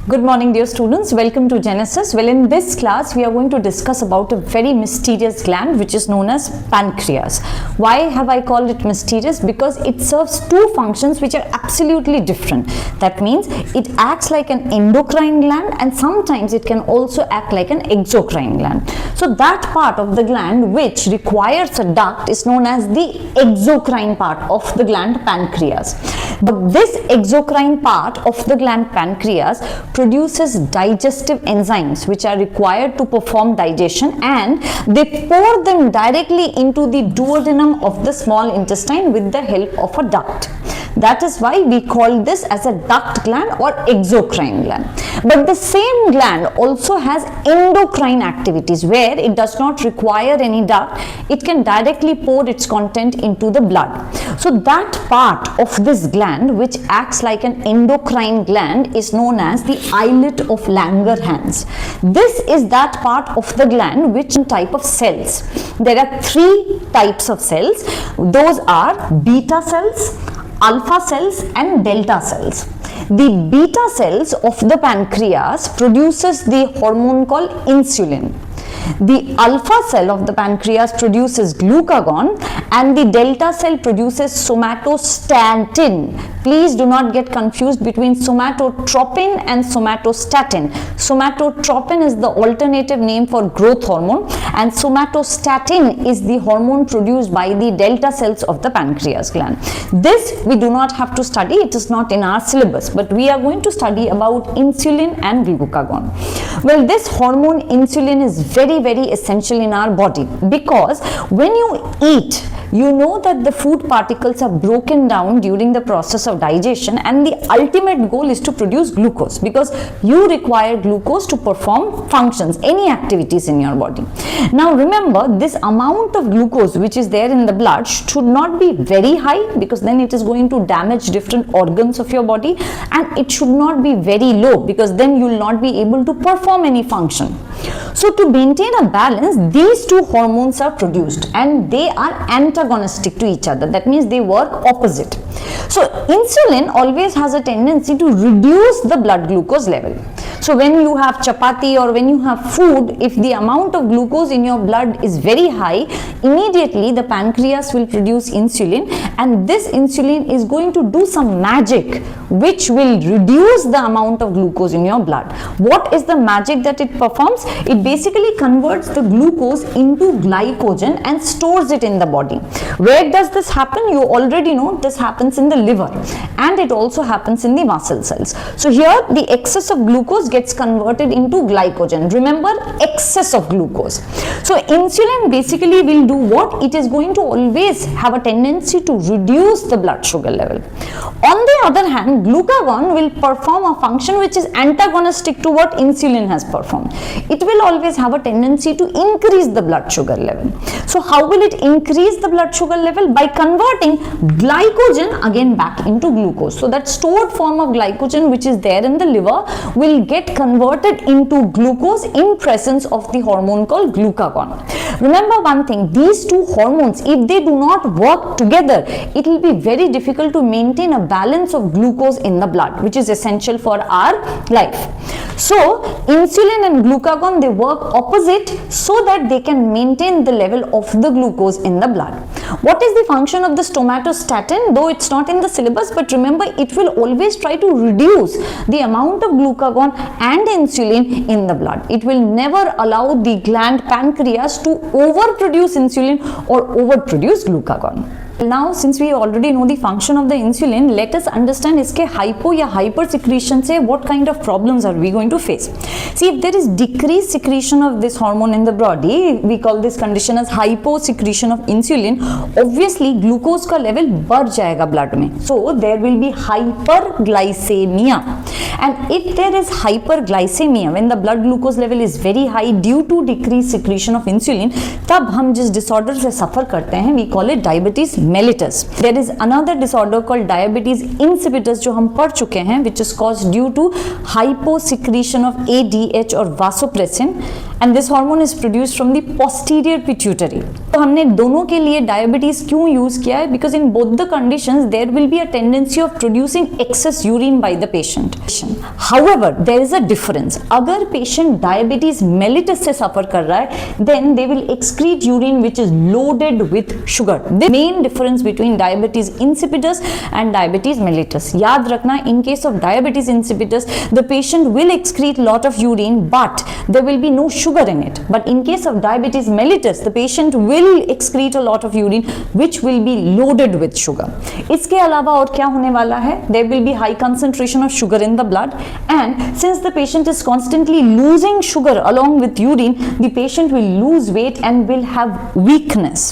Good morning dear students, welcome to Genesis. Well, in this class we are going to discuss about a very mysterious gland which is known as pancreas. Why have I called it mysterious? Because it serves two functions which are absolutely different. That means it acts like an endocrine gland and sometimes it can also act like an exocrine gland. So that part of the gland which requires a duct is known as the exocrine part of the gland pancreas. But this exocrine part of the gland pancreas produces digestive enzymes which are required to perform digestion, and they pour them directly into the duodenum of the small intestine with the help of a duct. That is why we call this as a duct gland or exocrine gland. But the same gland also has endocrine activities where it does not require any duct. It can directly pour its content into the blood. So that part of this gland which acts like an endocrine gland is known as the islet of Langerhans. This is that part of the gland which type of cells. There are three types of cells. Those are beta cells, alpha cells and delta cells. The beta cells of the pancreas produces the hormone called insulin. The alpha cell of the pancreas produces glucagon and the delta cell produces somatostatin. Please do not get confused between somatotropin and somatostatin. Somatotropin is the alternative name for growth hormone and somatostatin is the hormone produced by the delta cells of the pancreas gland. This we do not have to study, it is not in our syllabus, but we are going to study about insulin and glucagon. Well, this hormone insulin is very essential in our body because when you eat, you know that the food particles are broken down during the process of digestion and the ultimate goal is to produce glucose because you require glucose to perform functions, any activities in your body. Now remember, this amount of glucose which is there in the blood should not be very high because then it is going to damage different organs of your body, and it should not be very low because then you will not be able to perform any function. So to maintain a balance, these two hormones are produced and they are antagonistic to each other. That means they work opposite. So insulin always has a tendency to reduce the blood glucose level. So when you have chapati or when you have food, if the amount of glucose in your blood is very high, immediately the pancreas will produce insulin, and this insulin is going to do some magic which will reduce the amount of glucose in your blood. What is the magic that it performs? It basically converts the glucose into glycogen and stores it in the body. Where does this happen? You already know this happens in the liver and it also happens in the muscle cells. So here the excess of glucose gets converted into glycogen. Remember, excess of glucose. So insulin basically will do what? It is going to always have a tendency to reduce the blood sugar level. On the other hand, glucagon will perform a function which is antagonistic to what insulin has performed. It will always have a tendency to increase the blood sugar level. So how will it increase the blood sugar level? By converting glycogen again back into glucose. So that stored form of glycogen which is there in the liver will get converted into glucose in presence of the hormone called glucagon. Remember one thing, these two hormones, if they do not work together, it will be very difficult to maintain a balance of glucose in the blood, which is essential for our life. So insulin and glucagon, they work opposite so that they can maintain the level of the glucose in the blood. What is the function of the somatostatin? Though it's not in the syllabus, but remember it will always try to reduce the amount of glucagon and insulin in the blood. It will never allow the gland pancreas to overproduce insulin or overproduce glucagon. Now since we already know the function of the insulin, let us understand इसके hypo या hyper secretion से what kind of problems are we going to face. See, if there is decreased secretion of this hormone in the body, we call this condition as hypo secretion of insulin, obviously glucose का level बढ़ जाएगा blood में. So there will be hyperglycemia. And if there is hyperglycemia, when the blood glucose level is very high due to decreased secretion of insulin, तब हम जिस disorder से suffer करते हैं, we call it diabetes mellitus. There is another disorder called diabetes insipidus जो हम पढ़ चुके हैं, which is caused due to hyposecretion of ADH or vasopressin, and this hormone is produced from the posterior pituitary. तो हमने दोनों के लिए डायबिटीज क्यों यूज किया है? Because in both the conditions there will be a tendency of producing excess urine by the patient. However there is a difference. अगर patient diabetes mellitus से सफर कर रहा है then they will excrete urine which is loaded with sugar. The main difference between diabetes insipidus and diabetes mellitus. याद रखना, in case of diabetes insipidus the patient will excrete lot of urine but there will be no sugar in it, but in case of diabetes mellitus the patient will excrete a lot of urine which will be loaded with sugar. इसके अलावा और क्या होने वाला है? There will be high concentration of sugar in the blood, and since the patient is constantly losing sugar along with urine, the patient will lose weight and will have weakness.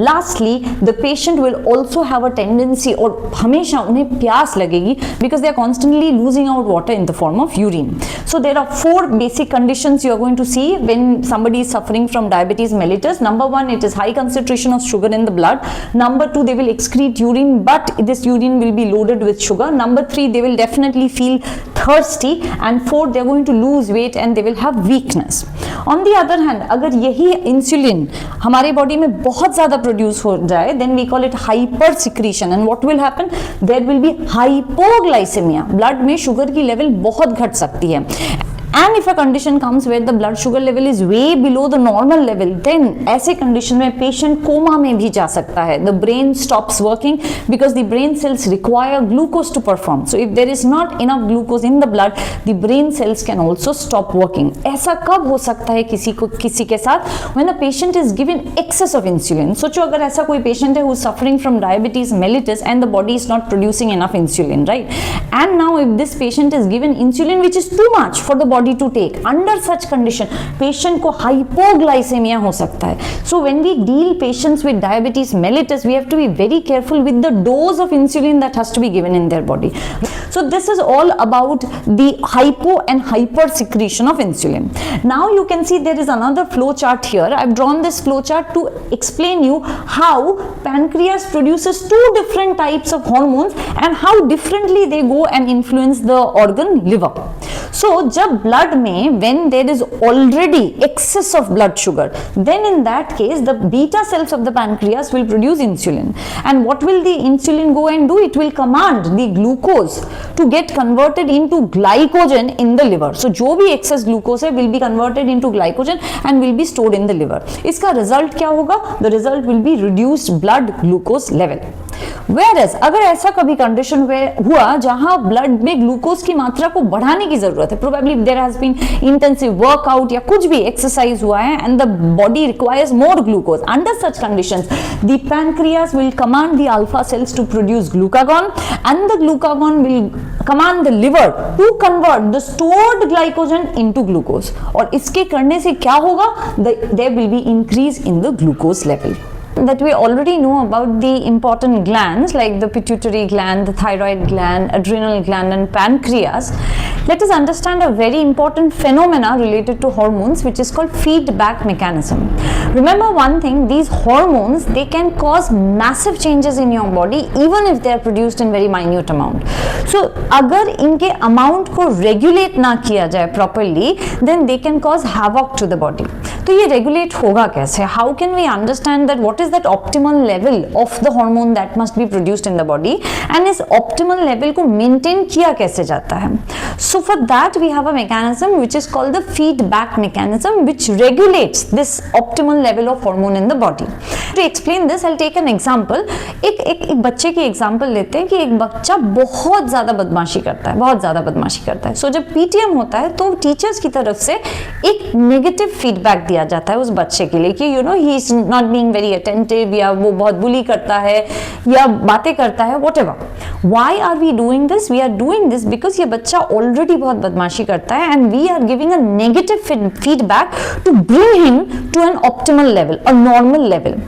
Lastly, the patient will also have a tendency, और हमेशा उन्हें प्यास लगेगी because they are constantly losing out water in the form of urine. So there are four basic conditions you are going to see when somebody is suffering from diabetes mellitus. Number one, it is high concentration of sugar in the blood. Number two, they will excrete urine but this urine will be loaded with sugar. Number three, they will definitely feel thirsty, and fourth, they are going to lose weight and they will have weakness. On the other hand, अगर यही insulin हमारे body में बहुत ज्यादा produce हो जाए then we call it hyper secretion, and what will happen? There will be hypoglycemia. Blood में sugar की लेवल बहुत घट सकती है. And if a condition comes where the blood sugar level is way below the normal level, then ऐसे condition में patient coma में भी जा सकता है. The brain stops working because the brain cells require glucose to perform. So if there is not enough glucose in the blood, the brain cells can also stop working. ऐसा कब हो सकता है किसी के साथ? When a patient is given excess of insulin. सोचो अगर ऐसा कोई patient है who is suffering from diabetes mellitus and the body is not producing enough insulin, right? And now if this patient is given insulin which is too much for the body to take, under such condition patient को hypoglycemia हो सकता है. So when we deal patients with diabetes mellitus, we have to be very careful with the dose of insulin that has to be given in their body. So this is all about the hypo and hyper secretion of insulin. Now you can see there is another flow chart here. I've drawn this flow chart to explain you how pancreas produces two different types of hormones and how differently they go and influence the organ liver. So जब blood में when there is already excess of blood sugar, then in that case the beta cells of the pancreas will produce insulin, and what will the insulin go and do? It will command the glucose to get converted into glycogen in the liver. So जो भी excess glucose है will be converted into glycogen and will be stored in the liver. इसका result क्या होगा? The result will be reduced blood glucose level. Whereas अगर ऐसा कभी condition हुआ जहां ब्लड में ग्लूकोज की मात्रा को बढ़ाने की जरूरत है, probably there has been intensive workout या कुछ भी एक्सरसाइज हुआ है and the body requires more glucose, under such conditions the pancreas will command the alpha cells to produce glucagon and the glucagon will command the liver to convert the stored glycogen into glucose. और इसके करने से क्या होगा? There will be increase in the glucose level. That we already know about the important glands like the pituitary gland, the thyroid gland, adrenal gland and pancreas. Let us understand a very important phenomena related to hormones which is called feedback mechanism. Remember one thing, these hormones they can cause massive changes in your body even if they are produced in very minute amount. So अगर इनके amount को regulate ना किया जाए properly, then they can cause havoc to the body. तो ये regulate होगा कैसे? How can we understand that what is that optimal level of the hormone that must be produced in the body, and इस optimal level को maintain किया कैसे जाता है? So for that we have a mechanism which is called the feedback mechanism which regulates this optimal level of hormone in the body. To explain this, I'll take an example. एक बच्चे की example लेते हैं कि एक बच्चा बहुत ज़्यादा बदमाशी करता है, बहुत ज़्यादा बदमाशी करता है. So जब PTM होता है तो टीचर्स की तरफ से एक नेगेटिव फीडबैक दिया जाता है उस बच्चे के लिए कि you know he is not being very attentive, या वो बहुत बुली करता है या बातें करता है, whatever. Why are we doing this? We are doing this because ये बच्चा ऑलरेडी बहुत बदमाशी करता है and we are giving a negative feedback to bring him to an optimal level, a normal level.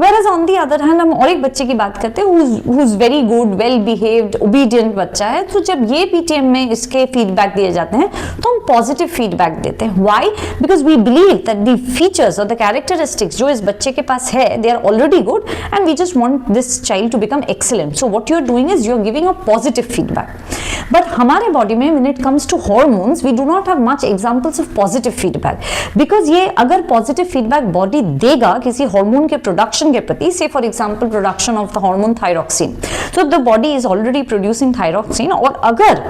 Whereas on the other hand हम और एक बच्चे की बात करते हैं who is very good, well behaved, obedient बच्चा है. तो जब ये PTM में इसके फीडबैक दिए जाते हैं तो हम पॉजिटिव फीडबैक देते हैं. Why? Because we believe that the features or the characteristics जो इस बच्चे के पास है they are already good and we just want this child to become excellent. So what you are doing is you are giving a positive feedback. But हमारे body में when it comes to hormones we do not have much examples of positive feedback, because ये अगर positive feedback body देगा किसी hormone के production के प्रति, से for example production of the hormone thyroxine, so the body is already producing thyroxine, और अगर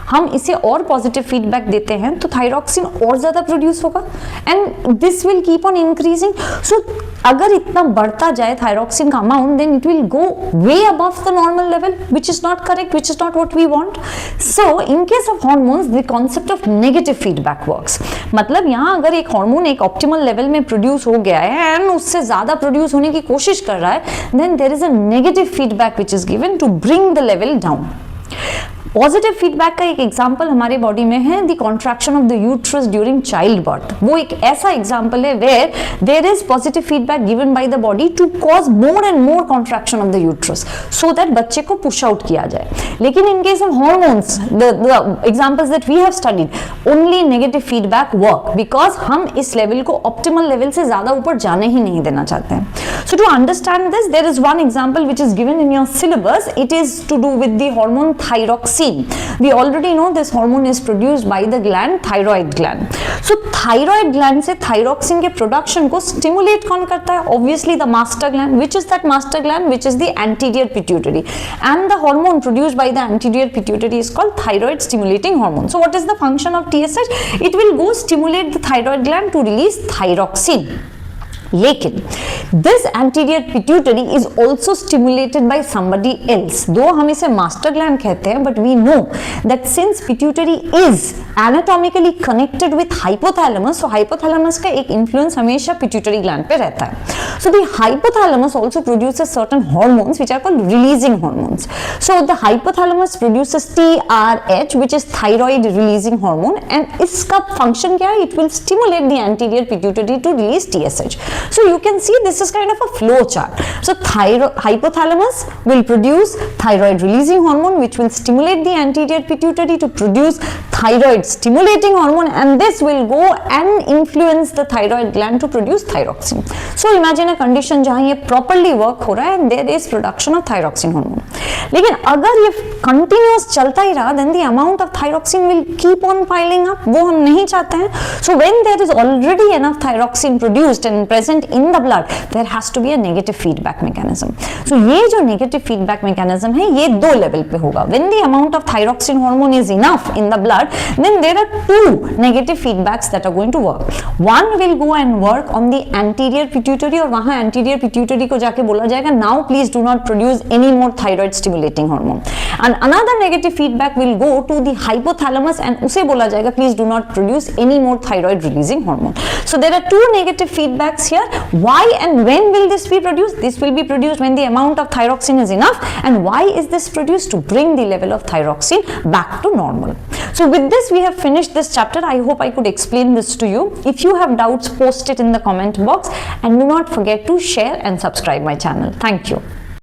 हम इसे और पॉजिटिव फीडबैक देते हैं तो थायरॉक्सिन और ज्यादा प्रोड्यूस होगा and this will keep on increasing. So अगर इतना बढ़ता जाए थायरॉक्सिन का amount, then it will go way above the normal level, which is not correct, which is not what we want. So in case of hormones the concept of negative feedback works. मतलब यहाँ अगर एक hormone एक optimal level में produce हो गया है and उससे ज्यादा प्रोड्यूस होने की कोशिश कर रहा है, then there is a negative feedback which is given to bring the level down. Positive feedback का एक एग्जाम्पल हमारे बॉडी में है the contraction of the uterus during childbirth. वो एक ऐसा एग्जाम्पल है where there is positive feedback given by the body to cause more and more contraction of the uterus so that बच्चे को push out किया जाए. लेकिन in case of hormones, the examples that we have studied, only negative feedback work because हम इस level को optimal level से ज्यादा ऊपर जाने ही नहीं देना चाहते हैं. So to understand this, there is one example which is given in your syllabus. It is to do with the hormone thyroxine. We already know this hormone is produced by the gland, thyroid gland. So thyroid gland से thyroxine के production को stimulate कौन करता है? Obviously the master gland. Which is that master gland? Which is the anterior pituitary. And the hormone produced by the anterior pituitary is called thyroid stimulating hormone. So what is the function of TSH? It will go stimulate the thyroid gland to release thyroxine. लेकिन this anterior pituitary is also stimulated by somebody else. Though हम इसे master gland कहते हैं, but we know that since pituitary is anatomically connected with hypothalamus, so hypothalamus का एक influence हमेशा pituitary gland पे रहता है. So the hypothalamus also produces certain hormones which are called releasing hormones. So the hypothalamus produces TRH which is thyroid releasing hormone, and इसका function क्या है? It will stimulate the anterior pituitary to release TSH. So you can see this is kind of a flow chart. So hypothalamus will produce thyroid releasing hormone which will stimulate the anterior pituitary to produce thyroid stimulating hormone, and this will go and influence the thyroid gland to produce thyroxine. So imagine a condition जहाँ ये properly work हो रहा है and there is production of thyroxine hormone. लेकिन अगर ये continuous चलता ही रहा, then the amount of thyroxine will keep on piling up. वो हम नहीं चाहते हैं. So when there is already enough thyroxine produced and present in the blood, there has to be a negative feedback mechanism. So ये जो negative feedback mechanism है, ये दो level पे होगा. When the amount of thyroxine hormone is enough in the blood, then there are two negative feedbacks that are going to work. One will go and work on the anterior pituitary, और वहाँ anterior pituitary को जाके बोला जाएगा now please do not produce any more thyroid stimulating hormone. And another negative feedback will go to the hypothalamus and उसे बोला जाएगा please do not produce any more thyroid releasing hormone. So there are two negative feedbacks here. Why and when will this be produced? This will be produced when the amount of thyroxine is enough. And why is this produced? To bring the level of thyroxine back to normal. So with this we have finished this chapter. I hope I could explain this to you. If you have doubts, post it in the comment box, and do not forget to share and subscribe my channel. Thank you.